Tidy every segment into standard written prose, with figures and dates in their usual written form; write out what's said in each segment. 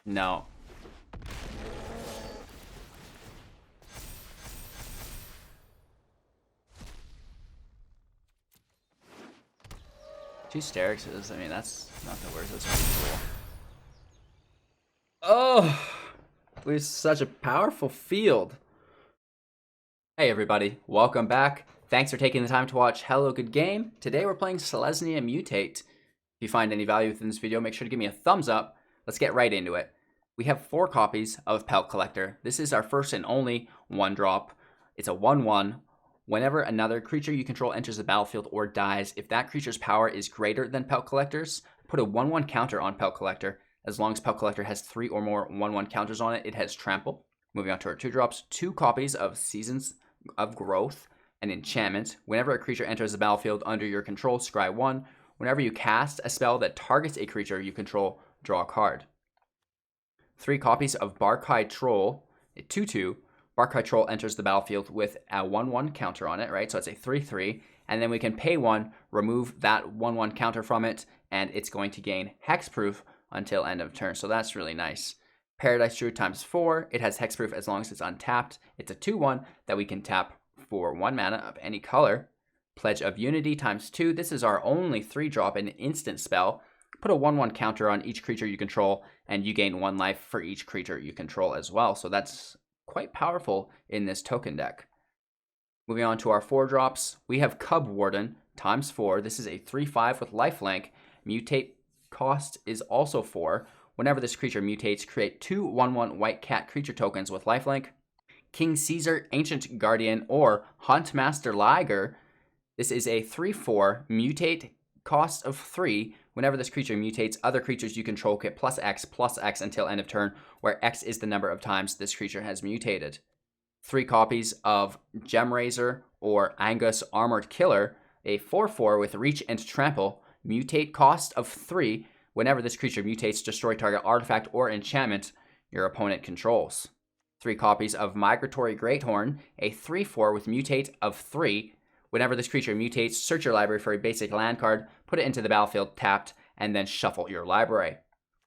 No. Two Starrixes, I mean, that's not the worst. That's really cool. Oh! We have such a powerful field. Hey everybody, welcome back. Thanks for taking the time to watch Hello Good Game. Today we're playing Selesyna Mutate. If you find any value within this video, make sure to give me a thumbs up. Let's get right into it. We have 4 copies of Pelt Collector. This is our first and only 1-drop. It's a 1/1. Whenever another creature you control enters the battlefield or dies, if that creature's power is greater than Pelt Collector's, put a 1/1 counter on Pelt Collector. As long as Pelt Collector has 3 or more 1/1 counters on it, it has Trample. Moving on to our 2-drops, 2 copies of Seasons of Growth and Enchantment. Whenever a creature enters the battlefield under your control, scry 1. Whenever you cast a spell that targets a creature you control, draw a card. 3 copies of Barkhide Troll, a 2/2. Barkhide Troll enters the battlefield with a 1/1 counter on it, right? So it's a 3/3. And then we can pay 1, remove that 1/1 counter from it, and it's going to gain Hexproof until end of turn. So that's really nice. Paradise Druid times 4. It has Hexproof as long as it's untapped. It's a 2/1 that we can tap for 1 mana of any color. Pledge of Unity times 2. This is our only 3-drop and instant spell. Put a 1/1 counter on each creature you control, and you gain 1 life for each creature you control as well. So that's quite powerful in this token deck. Moving on to our 4-drops, we have Cubwarden times 4. This is a 3/5 with lifelink. Mutate cost is also 4. Whenever this creature mutates, create 2 1/1 white cat creature tokens with lifelink. King Caesar, Ancient Guardian, or Huntmaster Liger. This is a 3/4 mutate cost of 3. Whenever this creature mutates, other creatures you control get +X until end of turn, where X is the number of times this creature has mutated. 3 copies of Gemraiser or Angus Armored Killer, a 4/4 with Reach and Trample, mutate cost of 3. Whenever this creature mutates, destroy target artifact or enchantment your opponent controls. 3 copies of Migratory Greathorn, a 3/4 with mutate of 3. Whenever this creature mutates, search your library for a basic land card, put it into the battlefield tapped, and then shuffle your library.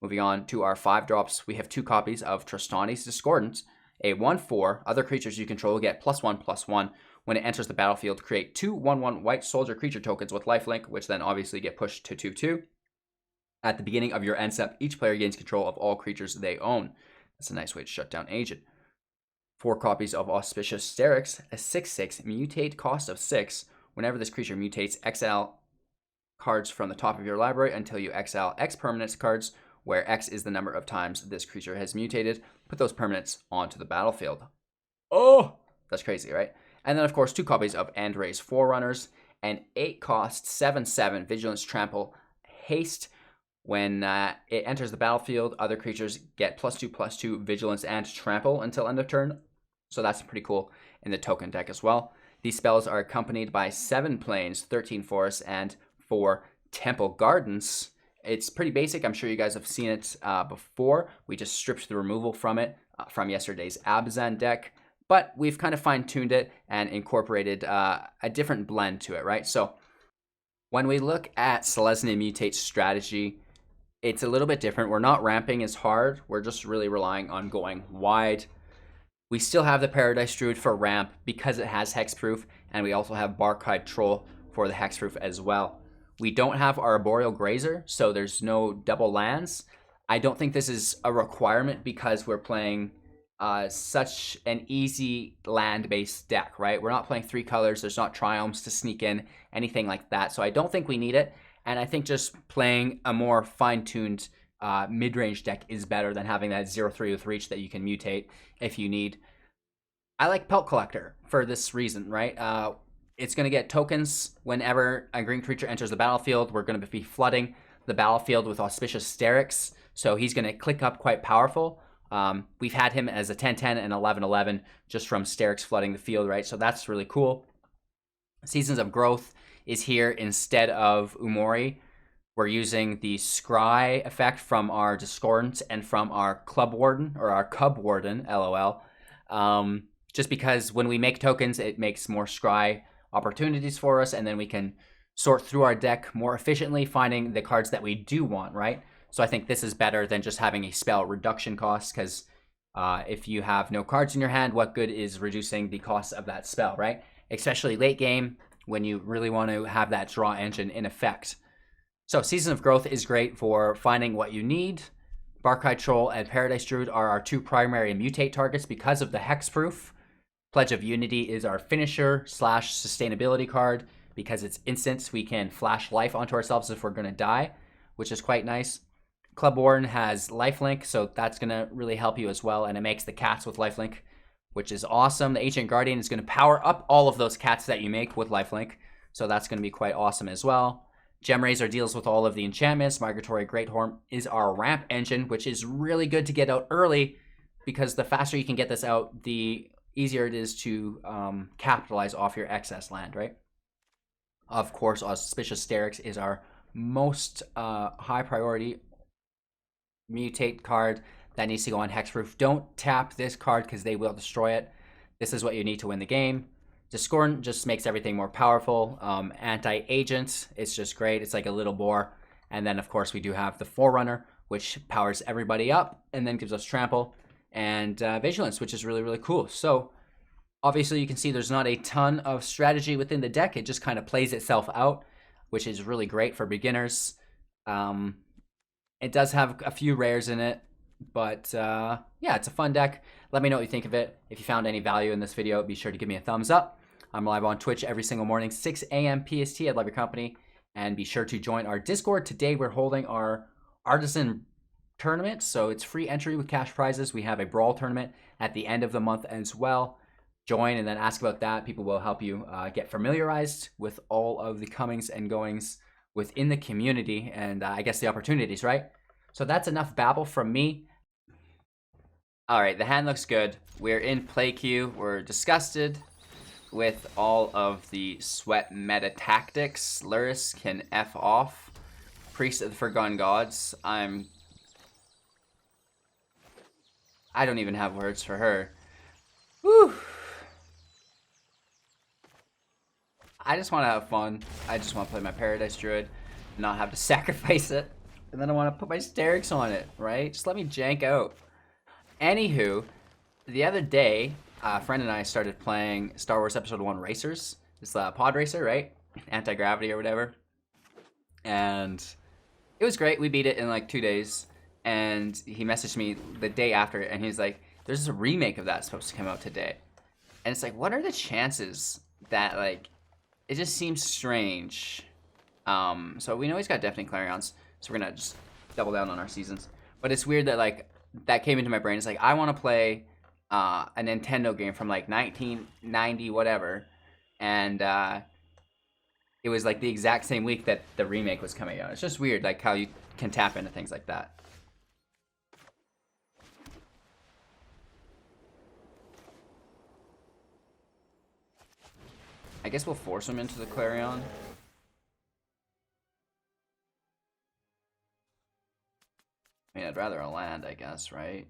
Moving on to our 5-drops, we have 2 copies of Tristani's Discordant, a 1/4. Other creatures you control get +1/+1. When it enters the battlefield, create 2 1/1 white soldier creature tokens with lifelink, which then obviously get pushed to 2/2. At the beginning of your end step, each player gains control of all creatures they own. That's a nice way to shut down Agent. 4 copies of Auspicious Starrix, a 6/6 mutate cost of 6. Whenever this creature mutates, exile cards from the top of your library until you exile X permanents cards, where X is the number of times this creature has mutated. Put those permanents onto the battlefield. Oh, that's crazy, right? And then, of course, 2 copies of End-Raze Forerunners, an 8-cost 7/7 Vigilance Trample Haste. When it enters the battlefield, other creatures get +2/+2 Vigilance and Trample until end of turn. So that's pretty cool in the token deck as well. These spells are accompanied by 7 plains, 13 forests, and 4 temple gardens. It's pretty basic. I'm sure you guys have seen it before. We just stripped the removal from it from yesterday's Abzan deck. But we've kind of fine-tuned it and incorporated a different blend to it, right? So when we look at Selesyna Mutate's strategy, it's a little bit different. We're not ramping as hard. We're just really relying on going wide. We still have the Paradise Druid for ramp because it has Hexproof, and we also have Barkhide Troll for the Hexproof as well. We don't have Arboreal Grazer, so there's no double lands. I don't think this is a requirement because we're playing such an easy land-based deck, right? We're not playing 3 colors. There's not Triomes to sneak in, anything like that. So I don't think we need it. And I think just playing a more fine-tuned mid-range deck is better than having that 0/3 with Reach that you can mutate if you need. I like Pelt Collector for this reason, right? It's going to get tokens whenever a green creature enters the battlefield. We're going to be flooding the battlefield with Auspicious Starrix, so he's going to click up quite powerful. We've had him as a 10/10 and 11/11 just from Starrix flooding the field, right? So that's really cool. Seasons of Growth is here instead of Umori. We're using the scry effect from our Discordant and from our Cubwarden, LOL. Just because when we make tokens, it makes more scry opportunities for us, and then we can sort through our deck more efficiently, finding the cards that we do want, right? So I think this is better than just having a spell reduction cost, because if you have no cards in your hand, what good is reducing the cost of that spell, right? Especially late game when you really want to have that draw engine in effect. So Season of Growth is great for finding what you need. Barkhide Troll and Paradise Druid are our two primary mutate targets because of the hexproof. Pledge of Unity is our finisher / sustainability card. Because it's instant, we can flash life onto ourselves if we're going to die, which is quite nice. Cubwarden has lifelink, so that's going to really help you as well, and it makes the cats with lifelink, which is awesome. The Ancient Guardian is going to power up all of those cats that you make with lifelink, so that's going to be quite awesome as well. Gemrazor deals with all of the enchantments. Migratory Greathorn is our ramp engine, which is really good to get out early, because the faster you can get this out, the easier it is to capitalize off your excess land, right? Of course, Auspicious Starrix is our most high priority mutate card that needs to go on hexproof. Don't tap this card because they will destroy it. This is what you need to win the game. Discorn just makes everything more powerful. Anti-agent, it's just great. It's like a little boar. And then, of course, we do have the Forerunner, which powers everybody up and then gives us trample and vigilance, which is really, really cool. So obviously, you can see there's not a ton of strategy within the deck. It just kind of plays itself out, which is really great for beginners. It does have a few rares in it, but yeah, it's a fun deck. Let me know what you think of it. If you found any value in this video, be sure to give me a thumbs up. I'm live on Twitch every single morning, 6 a.m. PST. I'd love your company. And be sure to join our Discord. Today, we're holding our Artisan tournament, so it's free entry with cash prizes. We have a Brawl tournament at the end of the month as well. Join and then ask about that. People will help you get familiarized with all of the comings and goings within the community and I guess the opportunities, right? So that's enough babble from me. All right, the hand looks good. We're in play queue. We're disgusted with all of the sweat meta tactics. Luris can F off. Priest of the Forgotten Gods. I don't even have words for her. Whew. I just want to have fun. I just want to play my Paradise Druid, not have to sacrifice it. And then I want to put my Starrix on it, right? Just let me jank out. Anywho, the other day, a friend and I started playing Star Wars Episode 1 Racers. It's the pod racer, right? Anti-gravity or whatever. And it was great. We beat it in like 2 days. And he messaged me the day after, and he's like, there's a remake of that supposed to come out today. And it's like, what are the chances that, like, it just seems strange. So we know he's got Deafening Clarions, so we're gonna just double down on our seasons. But it's weird that, like, that came into my brain. It's like, I want to play a Nintendo game from, like, 1990 whatever, and it was, like, the exact same week that the remake was coming out. It's just weird, like, how you can tap into things like that. I guess we'll force him into the Clarion. I mean, I'd rather a land, I guess, right?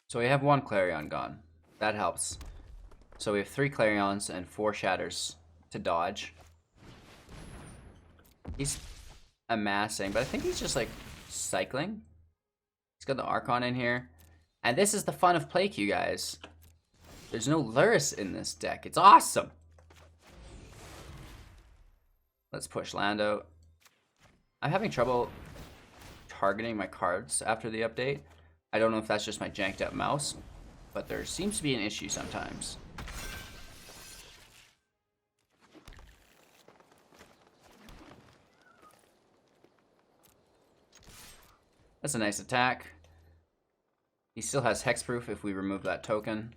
So we have one Clarion gone. That helps. So we have 3 Clarions and 4 Shatters to dodge. He's amassing, but I think he's just, like, cycling. He's got the Archon in here. And this is the fun of play queue, guys. There's no Luris in this deck. It's awesome. Let's push Lando. I'm having trouble targeting my cards after the update. I don't know if that's just my janked up mouse, but there seems to be an issue sometimes. That's a nice attack. He still has hexproof if we remove that token.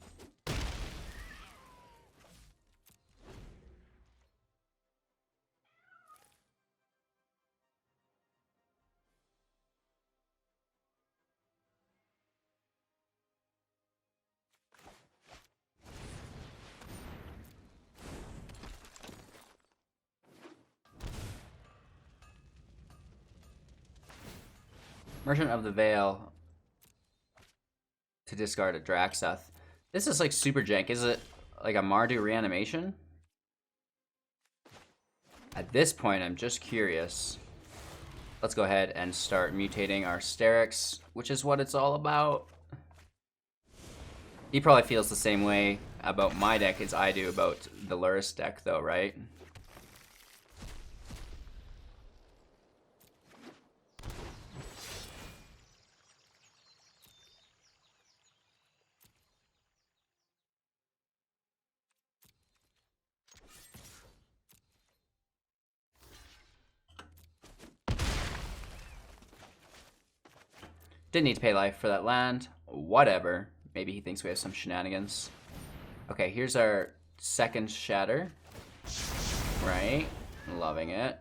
Merchant of the Veil to discard a Draxeth. This is like super jank. Is it like a Mardu reanimation? At this point, I'm just curious. Let's go ahead and start mutating our Starrix, which is what it's all about. He probably feels the same way about my deck as I do about the Luris deck, though, right? Didn't need to pay life for that land. Whatever. Maybe he thinks we have some shenanigans. Okay, here's our second shatter. Right. Loving it.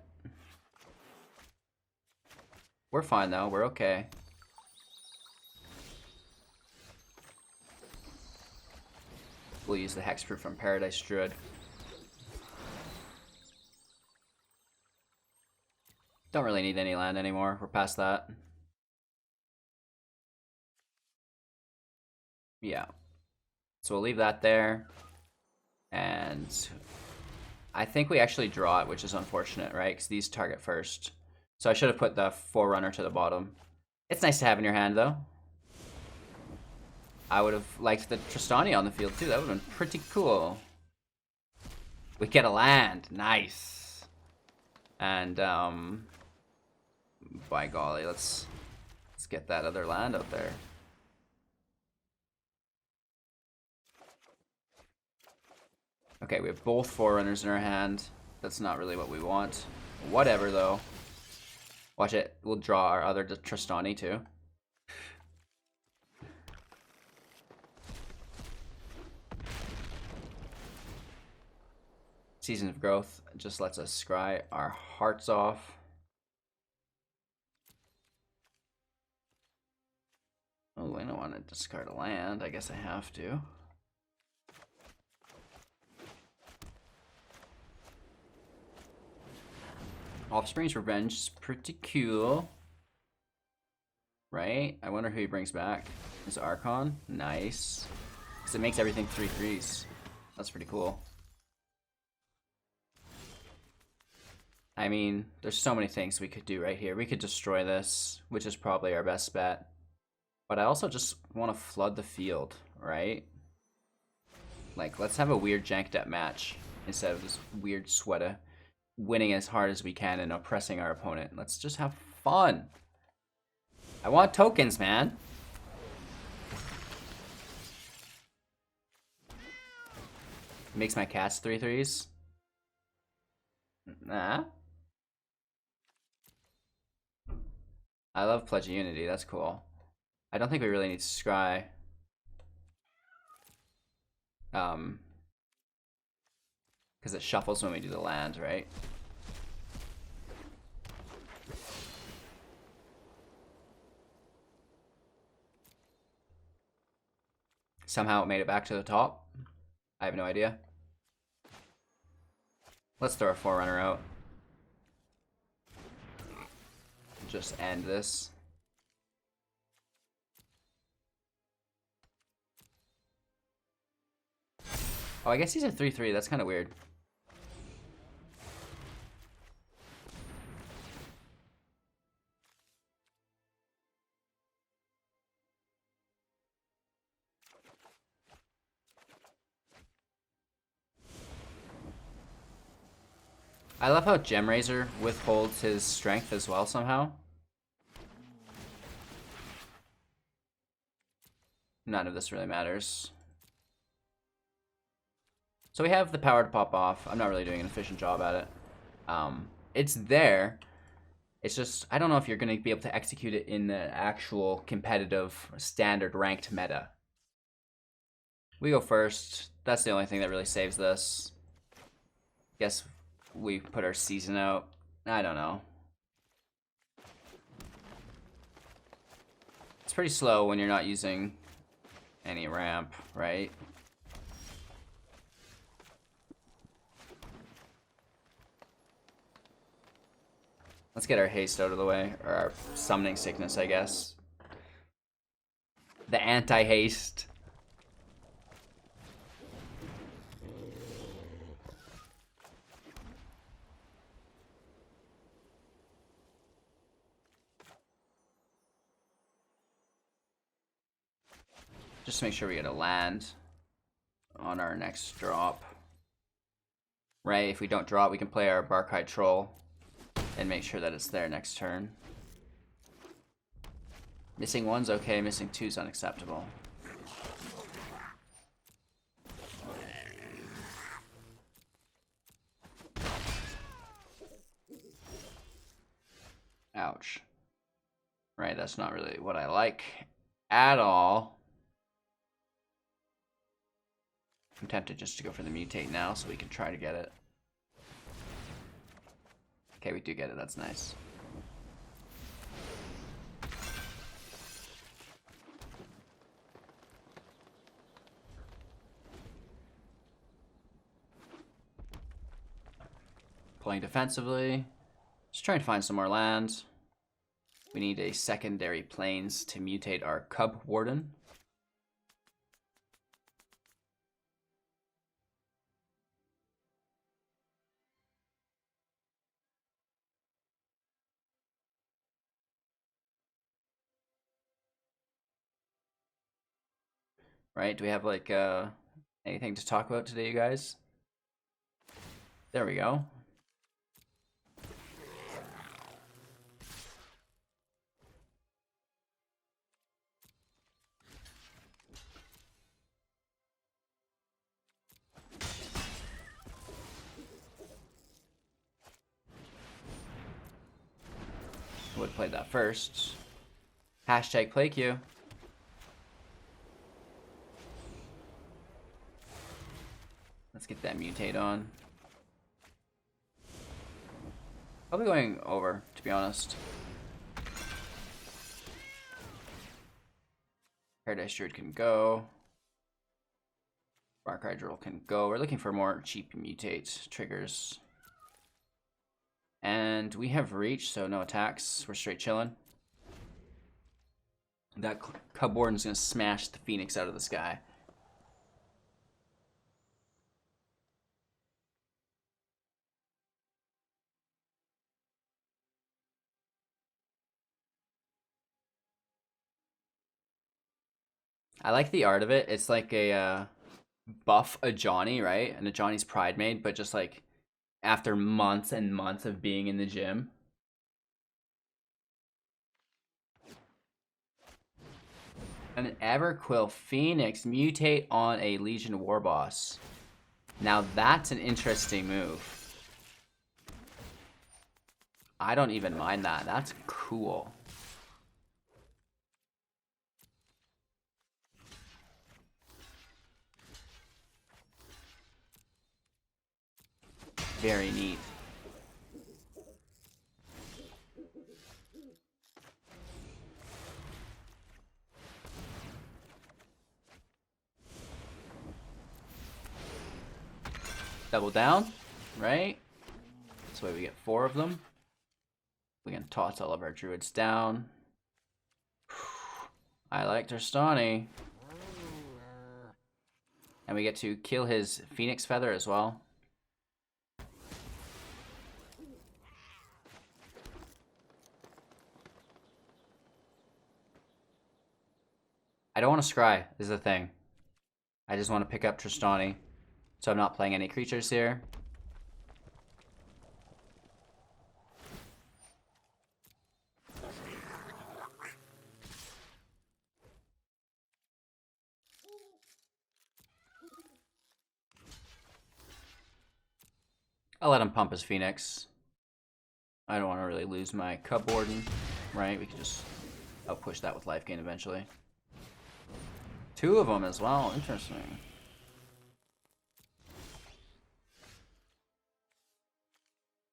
We're fine, though. We're okay. We'll use the Hexproof from Paradise Druid. Don't really need any land anymore. We're past that. Yeah. So we'll leave that there. And I think we actually draw it, which is unfortunate, right? Because these target first. So I should have put the Forerunner to the bottom. It's nice to have in your hand, though. I would have liked the Tristani on the field, too. That would have been pretty cool. We get a land. Nice. And, by golly, let's get that other land out there. Okay, we have both Forerunners in our hand. That's not really what we want. Whatever, though. Watch it. We'll draw our other Tristani, too. Season of Growth just lets us scry our hearts off. Oh, I don't want to discard a land. I guess I have to. Offspring's Revenge is pretty cool. Right? I wonder who he brings back. Is Archon? Nice. Because it makes everything 3/3s. That's pretty cool. I mean, there's so many things we could do right here. We could destroy this, which is probably our best bet. But I also just want to flood the field, right? Like, let's have a weird jank debt match instead of this weird sweater winning as hard as we can and oppressing our opponent. Let's just have fun. I want tokens, man. Makes my cats 3/3s. Nah. I love Pledge of Unity. That's cool. I don't think we really need to scry. Because it shuffles when we do the land, right? Somehow it made it back to the top. I have no idea. Let's throw a Forerunner out. Just end this. Oh, I guess he's a 3/3. That's kind of weird. I love how Gemrazor withholds his strength as well somehow. None of this really matters. So we have the power to pop off. I'm not really doing an efficient job at it. It's there. It's just, I don't know if you're going to be able to execute it in the actual competitive standard ranked meta. We go first. That's the only thing that really saves this. Guess we put our season out. I don't know. It's pretty slow when you're not using any ramp, right? Let's get our haste out of the way, or our summoning sickness, I guess. The anti-haste. Just to make sure we get a land on our next drop. Right, if we don't draw it, we can play our Barkhide Troll and make sure that it's there next turn. Missing one's okay, missing two's unacceptable. Ouch. Right, that's not really what I like at all. I'm tempted just to go for the mutate now so we can try to get it. Okay, we do get it, that's nice. Playing defensively. Just trying to find some more lands. We need a secondary plains to mutate our Cubwarden. Right, do we have like anything to talk about today, you guys? There we go. I would play that first. Hashtag play queue. Let's get that mutate on. Probably going over, to be honest. Paradise Druid can go. Barkhide Troll can go. We're looking for more cheap mutate triggers. And we have reach, so no attacks. We're straight chilling. That Cubwarden's gonna smash the Phoenix out of the sky. I like the art of it. It's like a buff a Johnny, right? And a Johnny's Pride Made, but just like after months and months of being in the gym. An Everquill Phoenix mutate on a Legion War Boss. Now that's an interesting move. I don't even mind that. That's cool. Very neat. Double down, right? This way we get 4 of them. We can toss all of our druids down. I like Tristani. And we get to kill his Phoenix Feather as well. I don't want to scry, is the thing. I just want to pick up Tristani. So I'm not playing any creatures here. I'll let him pump his Phoenix. I don't want to really lose my Cubwarden, right? We can just push that with life gain eventually. 2 of them as well, interesting.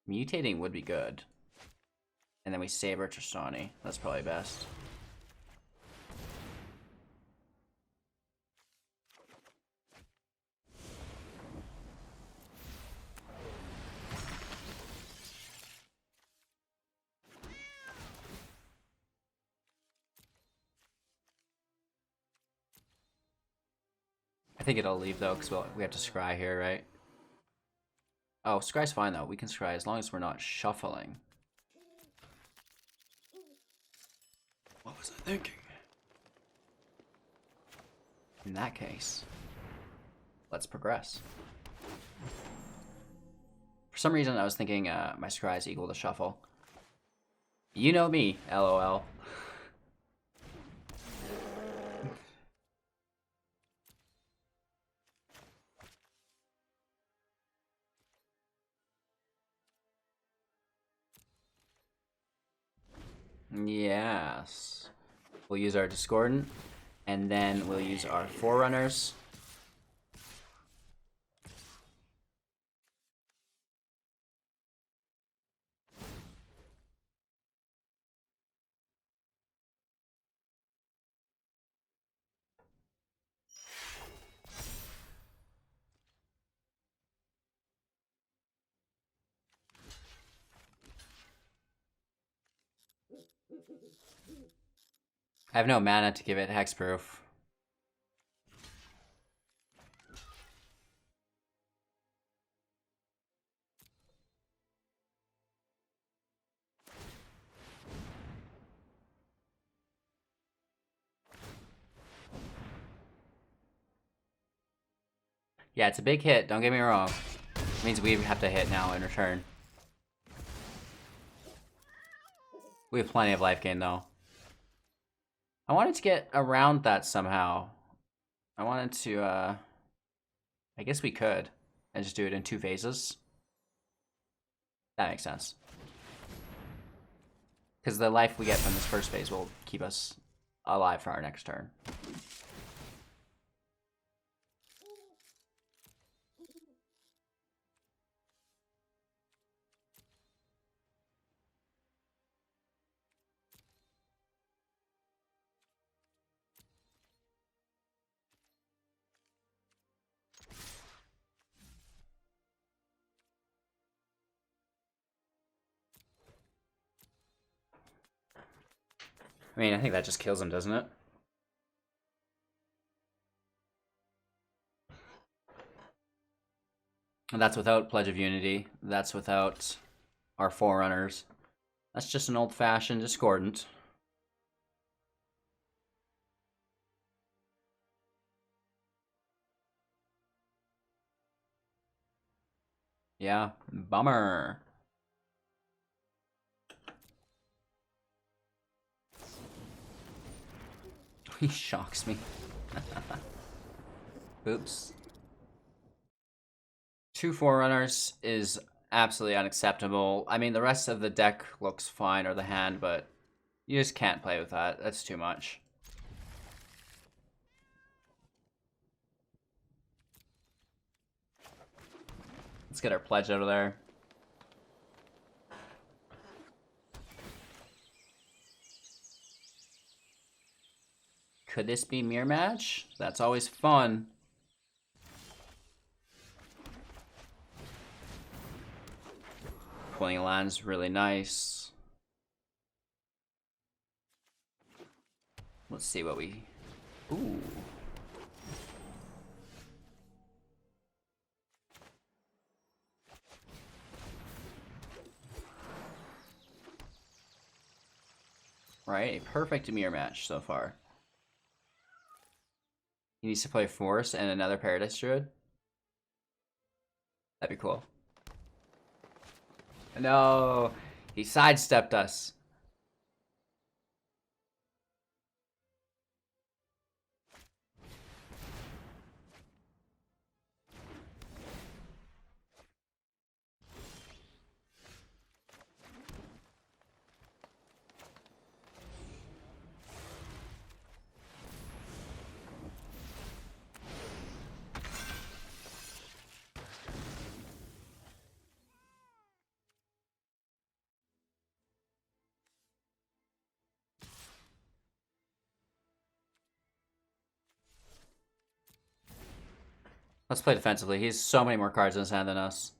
Mutating would be good. And then we save our Tristani. That's probably best. I think it'll leave though, because we have to scry here, right? Oh, scry's fine though. We can scry as long as we're not shuffling. What was I thinking? In that case, let's progress. For some reason, I was thinking my scry is equal to shuffle. You know me, LOL. Yes. We'll use our Discordant, and then we'll use our Forerunners. I have no mana to give it hexproof. Yeah, it's a big hit, don't get me wrong. It means we have to hit now in return. We have plenty of life gain though. I wanted to get around that somehow. I wanted to, I guess we could. And just do it in 2 phases. That makes sense. Because the life we get from this first phase will keep us alive for our next turn. I mean, I think that just kills him, doesn't it? And that's without Pledge of Unity. That's without our Forerunners. That's just an old-fashioned Discordant. Yeah, bummer. He shocks me. Oops. 2 Forerunners is absolutely unacceptable. I mean, the rest of the deck looks fine, or the hand, but you just can't play with that. That's too much. Let's get our pledge out of there. Could this be mirror match? That's always fun. Pulling a land's really nice. Let's see what we... Ooh. Right, a perfect mirror match so far. He needs to play Force and another Paradise Druid. That'd be cool. No, he sidestepped us. Let's play defensively. He has so many more cards in his hand than us.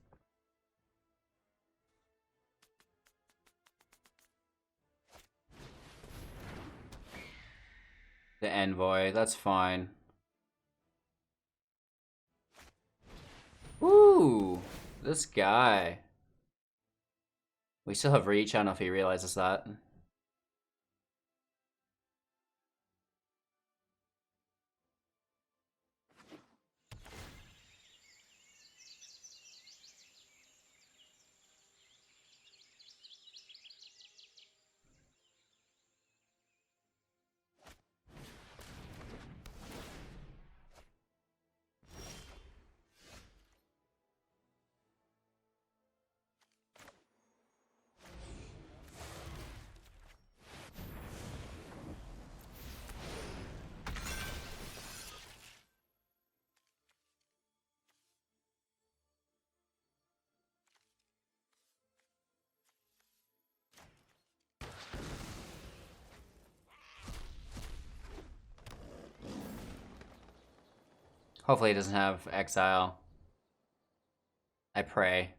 The Envoy, that's fine. This guy. We still have reach. I don't know if he realizes that. Hopefully he doesn't have exile. I pray.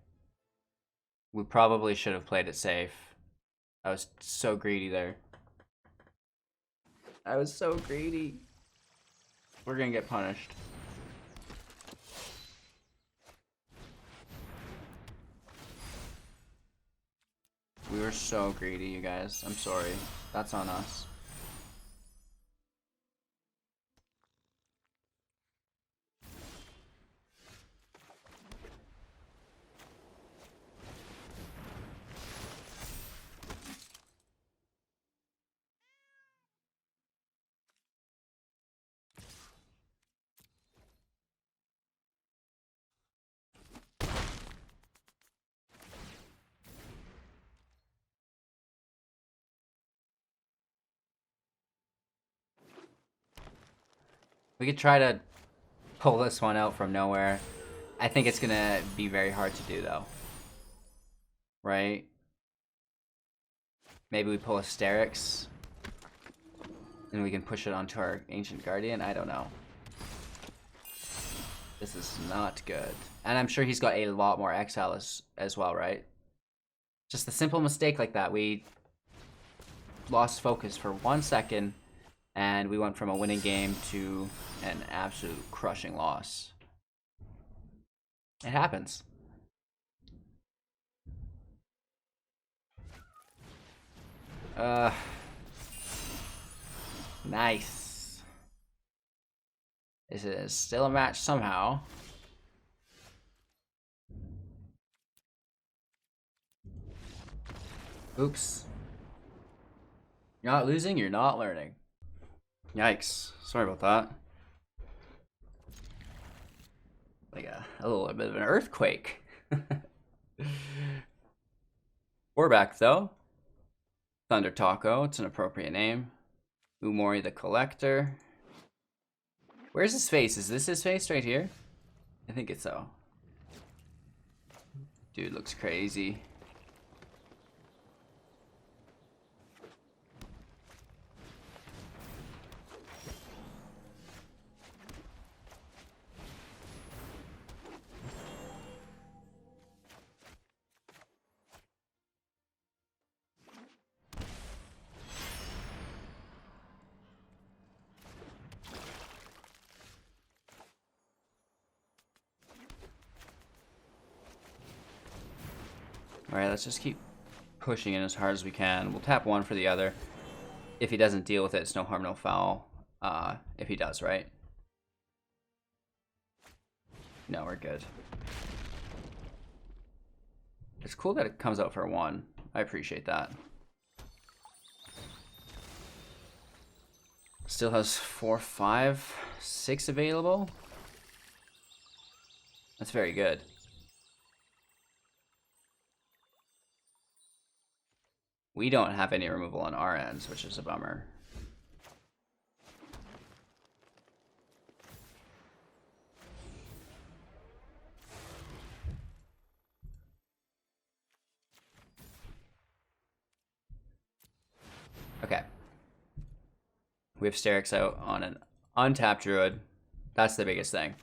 We probably should have played it safe. I was so greedy there. I was so greedy. We're gonna get punished. We were so greedy, you guys. I'm sorry. That's on us. We could try to pull this one out from nowhere. I think it's gonna be very hard to do though. Right? Maybe we pull a Starrix and we can push it onto our Ancient Guardian. I don't know. This is not good. And I'm sure he's got a lot more exile as well, right? Just a simple mistake like that. We lost focus for 1 second and we went from a winning game to an absolute crushing loss. It happens. Nice. This is still a match somehow. Oops. You're not losing, you're not learning. Yikes. Sorry about that. Like a little bit of an earthquake. We're back though. Thunder Taco, it's an appropriate name. Umori the Collector. Where's his face? Is this his face right here? I think it's so. Dude looks crazy. Alright, let's just keep pushing it as hard as we can. We'll tap one for the other. If he doesn't deal with it, it's no harm, no foul. If he does, right? No, we're good. It's cool that it comes out for 1. I appreciate that. Still has 4, 5, 6 available. That's very good. We don't have any removal on our ends, which is a bummer. Okay. We have Starrix out on an untapped Druid. That's the biggest thing.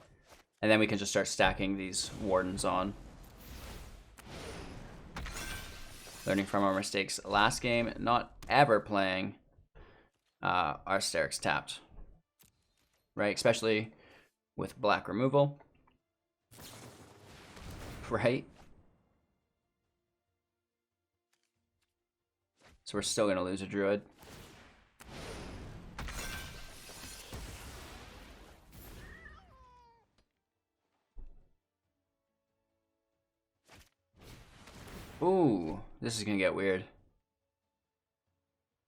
And then we can just start stacking these Wardens on. Learning from our mistakes last game, not ever playing our Starrix tapped. Right, especially with black removal. Right? So we're still gonna lose a Druid. Ooh, this is gonna get weird.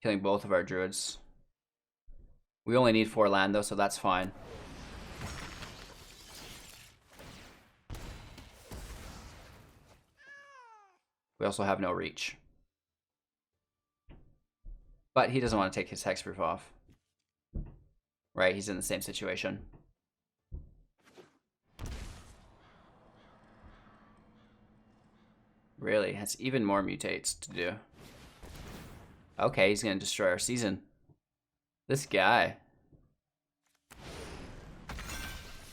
Killing both of our Druids. We only need 4 land though, so that's fine. We also have no reach. But he doesn't want to take his hexproof off. Right, he's in the same situation. Really, has even more mutates to do. Okay, he's gonna destroy our season. This guy.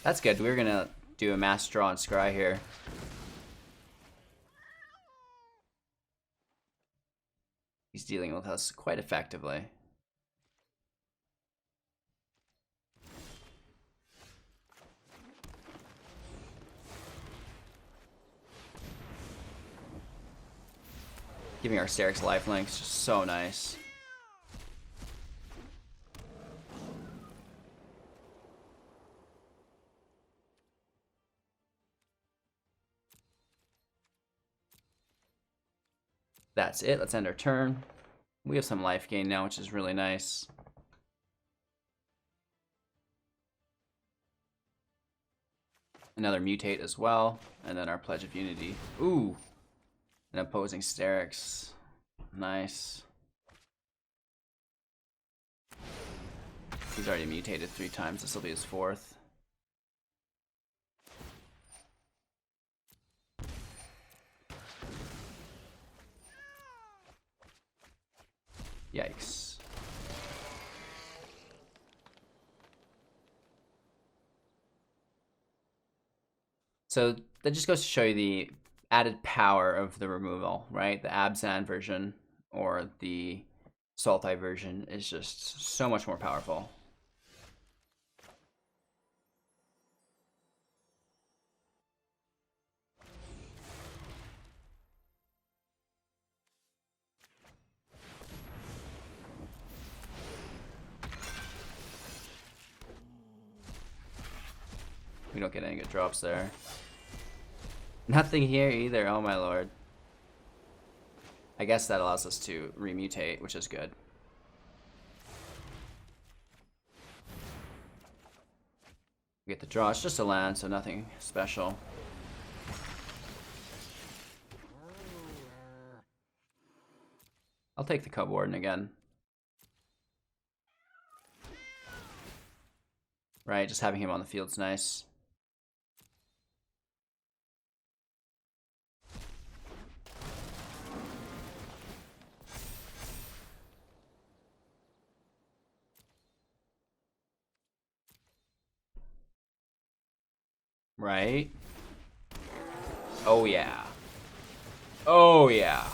That's good. We're gonna do a mass draw on scry here. He's dealing with us quite effectively. Giving our Starrix lifelink is just so nice. That's it. Let's end our turn. We have some life gain now, which is really nice. Another mutate as well, and then our Pledge of Unity. Ooh, an opposing Starrix. Nice. He's already mutated 3 times. This will be his 4th. Yikes. So that just goes to show you the added power of the removal, right? The Abzan version or the Sultai version is just so much more powerful. We don't get any good drops there. Nothing here either, oh my lord. I guess that allows us to remutate, which is good. We get the draw, it's just a land, so nothing special. I'll take the Cubwarden again. Right, just having him on the field's nice. Right? Oh yeah. Oh yeah.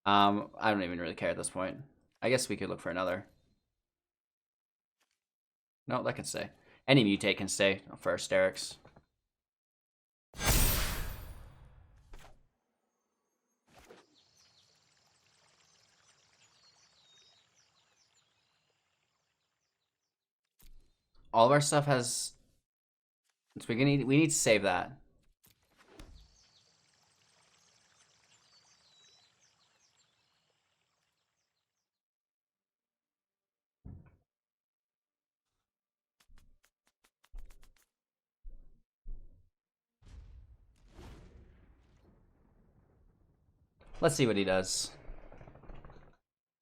I don't even really care at this point. I guess we could look for another. No, that can stay. Any mutate can stay for our Starrix. All of our stuff has. So we need to save that. Let's see what he does.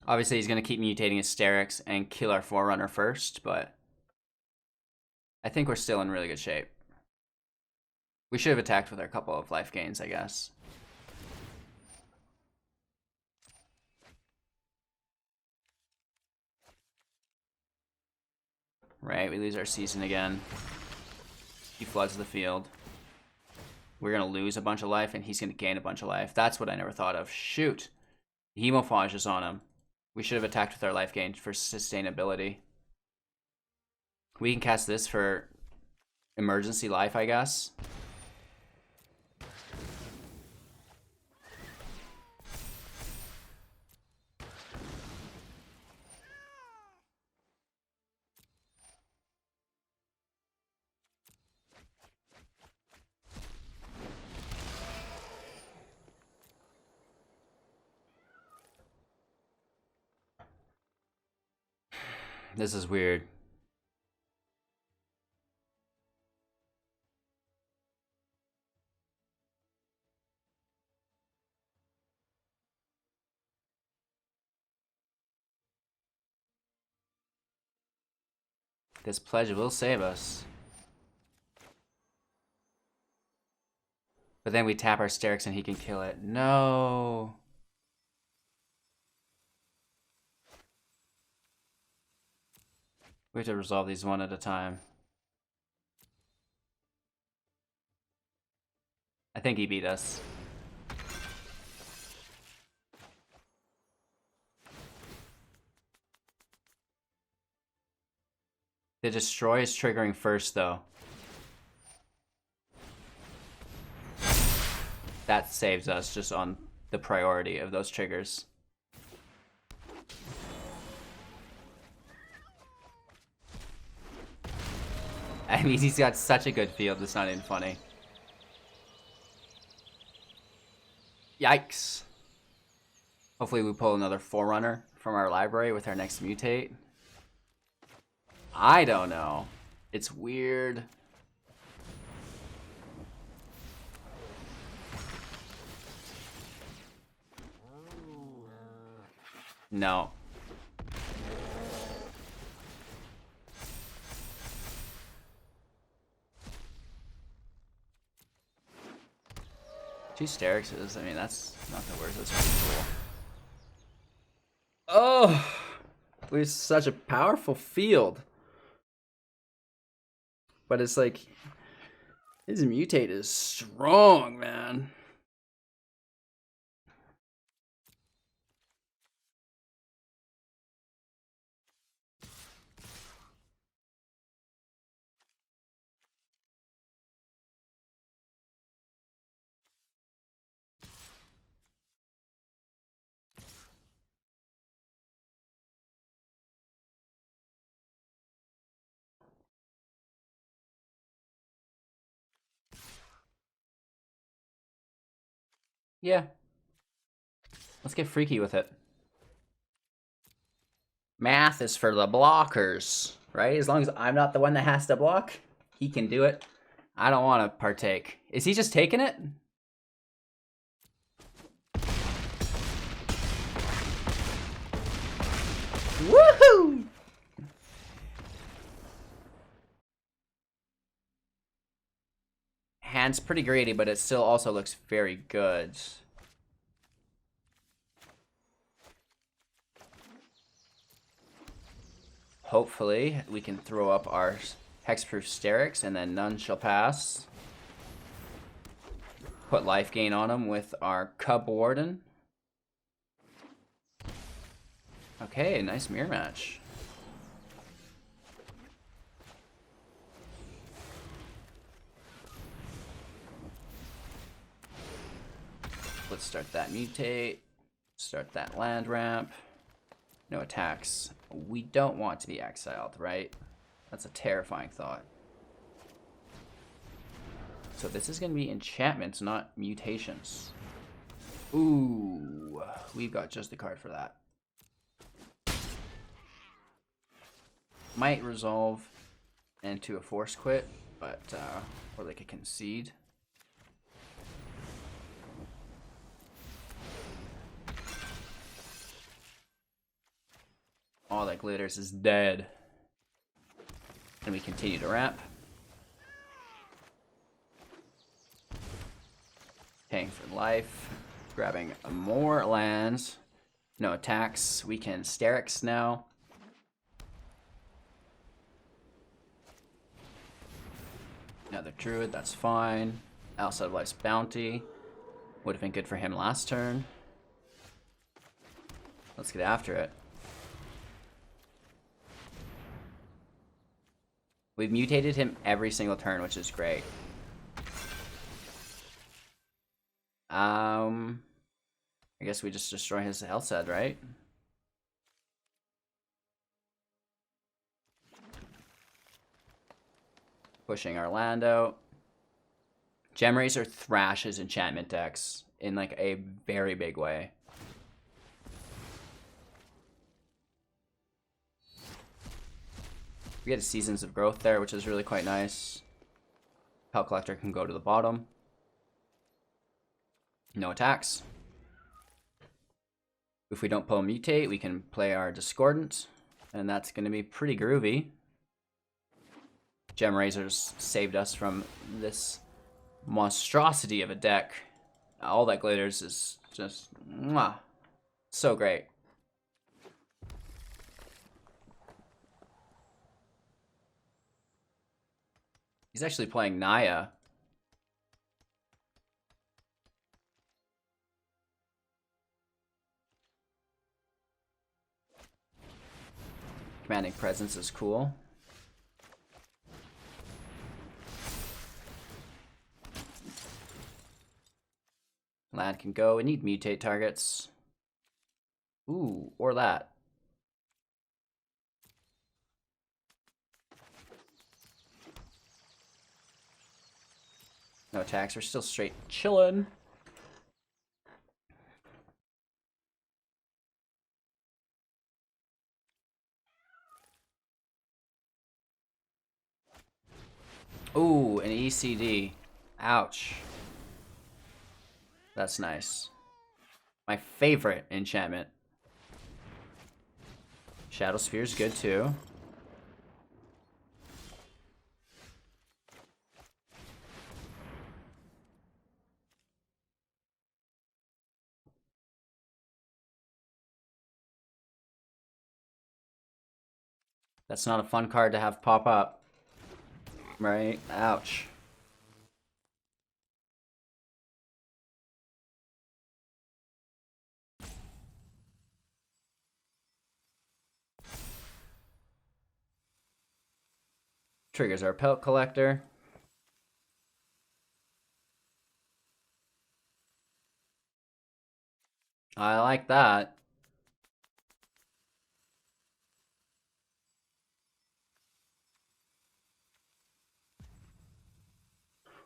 Obviously, he's going to keep mutating his Starrix and kill our Forerunner first, but I think we're still in really good shape. We should have attacked with our couple of life gains, I guess. Right, we lose our season again. He floods the field. We're going to lose a bunch of life, and he's going to gain a bunch of life. That's what I never thought of. Shoot. Hemophage is on him. We should have attacked with our life gain for sustainability. We can cast this for emergency life, I guess. This is weird. This pledge will save us. But then we tap our Starrix and he can kill it. No. We have to resolve these one at a time. I think he beat us. The destroy is triggering first, though. That saves us just on the priority of those triggers. I mean, he's got such a good field, it's not even funny. Yikes. Hopefully we pull another Forerunner from our library with our next mutate. I don't know. It's weird. No. Two Starrixes, I mean, that's not the worst. That's pretty cool. Oh! We have such a powerful field. But it's like, his mutate is strong, man. Yeah. Let's get freaky with it. Math is for the blockers, right? As long as I'm not the one that has to block, he can do it. I don't want to partake. Is he just taking it? Woohoo! Hand's pretty greedy, but it still also looks very good. Hopefully, we can throw up our Hexproof Starrix, and then none shall pass. Put life gain on him with our Cubwarden. Okay, nice mirror match. Let's start that mutate. Start that land ramp. No attacks. We don't want to be exiled, right? That's a terrifying thought. So this is going to be enchantments, not mutations. Ooh, we've got just the card for that. Might resolve into a force quit, but or they could concede. All that glitters is dead. And we continue to ramp. Paying for life. Grabbing more lands. No attacks. We can Starrix now. Another Druid, that's fine. Outside of Life's Bounty. Would have been good for him last turn. Let's get after it. We've mutated him every single turn, which is great. I guess we just destroy his health set, right? Pushing our land out. Gemrazer thrashes enchantment decks in like a very big way. We get a Seasons of Growth there, which is really quite nice. Pelt Collector can go to the bottom. No attacks. If we don't pull a Mutate, we can play our Discordant, and that's going to be pretty groovy. Gem Razors saved us from this monstrosity of a deck. All that glitters is just mwah, so great. He's actually playing Naya. Commanding Presence is cool. Land can go. We need mutate targets. Ooh, or that. No attacks. We're still straight chillin'. Ooh, an ECD. Ouch. That's nice. My favorite enchantment. Shadow Sphere's good too. That's not a fun card to have pop up. Right? Ouch. Triggers our Pelt Collector. I like that.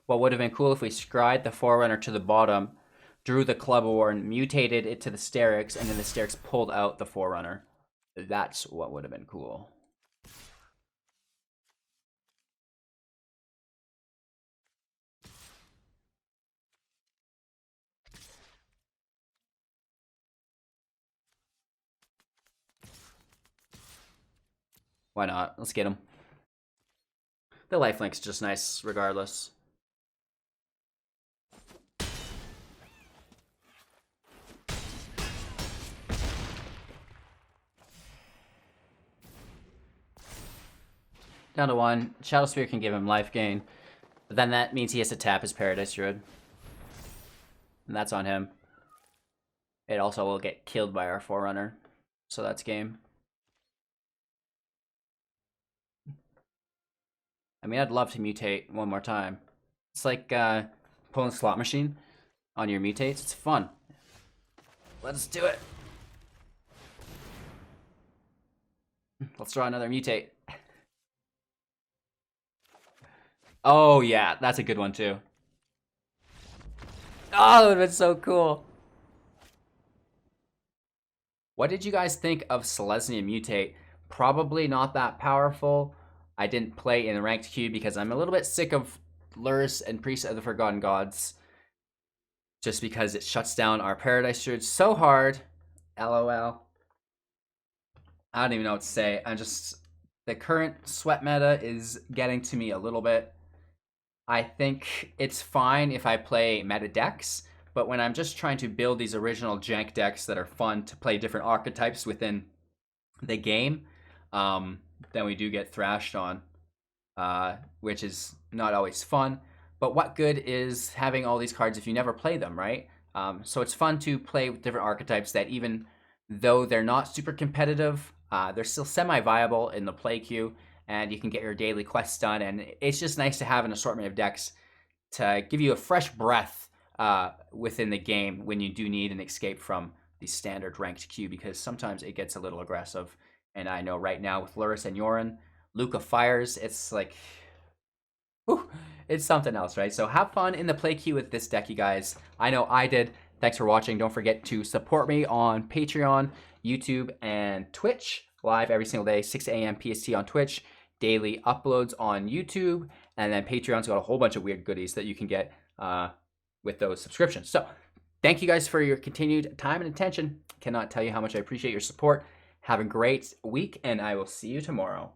What would have been cool if we scried the Forerunner to the bottom, drew the Cubwarden, mutated it to the Starrix, and then the Starrix pulled out the Forerunner. That's what would have been cool. Why not? Let's get him. The lifelink's just nice regardless. Down to 1. Shadow Sphere can give him life gain, but then that means he has to tap his Paradise Druid. And that's on him. It also will get killed by our Forerunner, so that's game. I mean, I'd love to mutate one more time. It's like pulling a slot machine on your mutates. It's fun. Let's do it. Let's draw another mutate. Oh, yeah. That's a good one, too. Oh, that would have been so cool. What did you guys think of Selesyna Mutate? Probably not that powerful. I didn't play in the ranked queue because I'm a little bit sick of Lurrus and Priest of the Forgotten Gods. Just because it shuts down our Paradise Druid so hard. LOL. I don't even know what to say. The current sweat meta is getting to me a little bit. I think it's fine if I play meta decks, but when I'm just trying to build these original jank decks that are fun to play different archetypes within the game, then we do get thrashed on, which is not always fun. But what good is having all these cards if you never play them, right? So it's fun to play with different archetypes that even though they're not super competitive, they're still semi-viable in the play queue, and you can get your daily quests done. And it's just nice to have an assortment of decks to give you a fresh breath within the game when you do need an escape from the standard ranked queue, because sometimes it gets a little aggressive. And I know right now with Lurrus and Yorin, Luca Fires, it's like, whew, it's something else, right? So have fun in the play queue with this deck, you guys. I know I did. Thanks for watching. Don't forget to support me on Patreon, YouTube, and Twitch. Live every single day, 6 a.m. PST on Twitch. daily uploads on YouTube, and then Patreon's got a whole bunch of weird goodies that you can get with those subscriptions. So thank you guys for your continued time and attention. Cannot tell you how much I appreciate your support. Have a great week, and I will see you tomorrow.